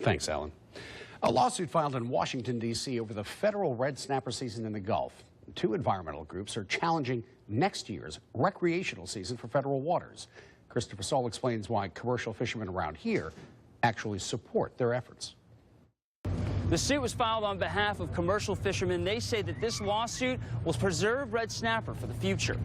Thanks, Alan. A lawsuit filed in Washington, D.C. over the federal red snapper season in the Gulf. Two environmental groups are challenging next year's recreational season for federal waters. Christopher Saul explains why commercial fishermen around here actually support their efforts. The suit was filed on behalf of commercial fishermen. They say that this lawsuit will preserve red snapper for the future.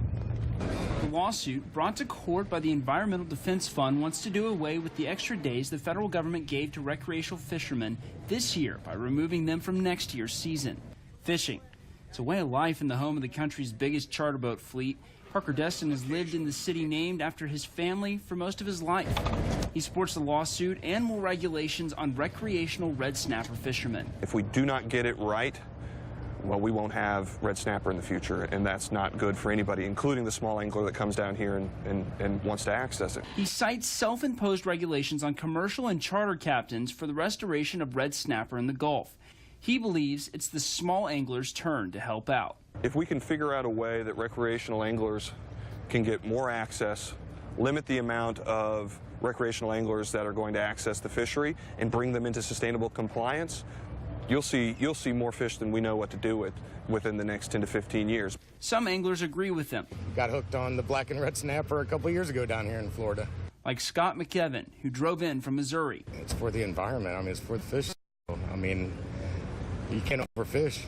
The lawsuit, brought to court by the Environmental Defense Fund, wants to do away with the extra days the federal government gave to recreational fishermen this year by removing them from next year's season. Fishing, it's a way of life in the home of the country's biggest charter boat fleet. Parker Destin has lived in the city named after his family for most of his life. He supports the lawsuit and more regulations on recreational red snapper fishermen. If we do not get it right, well, we won't have red snapper in the future, and that's not good for anybody, including the small angler that comes down here and wants to access it. He cites self-imposed regulations on commercial and charter captains for the restoration of red snapper in the Gulf. He believes it's the small anglers' turn to help out. If we can figure out a way that recreational anglers can get more access, limit the amount of recreational anglers that are going to access the fishery, and bring them into sustainable compliance, you'll see more fish than we know what to do with within the next 10 to 15 years. Some anglers agree with him. Got hooked on the black and red snapper a couple years ago down here in Florida. Like Scott McKevin, who drove in from Missouri. It's for the environment. I mean, it's for the fish. I mean, you can't overfish.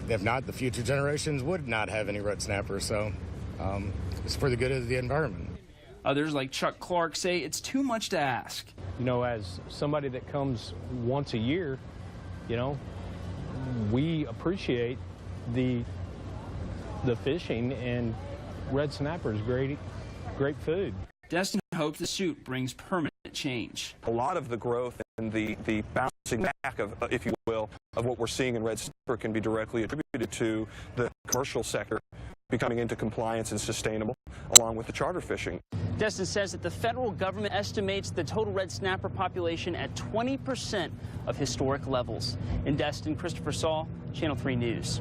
If not, the future generations would not have any red snapper. So it's for the good of the environment. Others, like Chuck Clark, say it's too much to ask. You know, as somebody that comes once a year, you know, we appreciate the fishing, and red snapper is great food. Destin hopes the suit brings permanent change. A lot of the growth and the bouncing back of, if you will, of what we're seeing in red snapper can be directly attributed to the commercial sector becoming into compliance and sustainable, along with the charter fishing. Destin says that the federal government estimates the total red snapper population at 20% of historic levels. In Destin, Christopher Saul, Channel 3 News.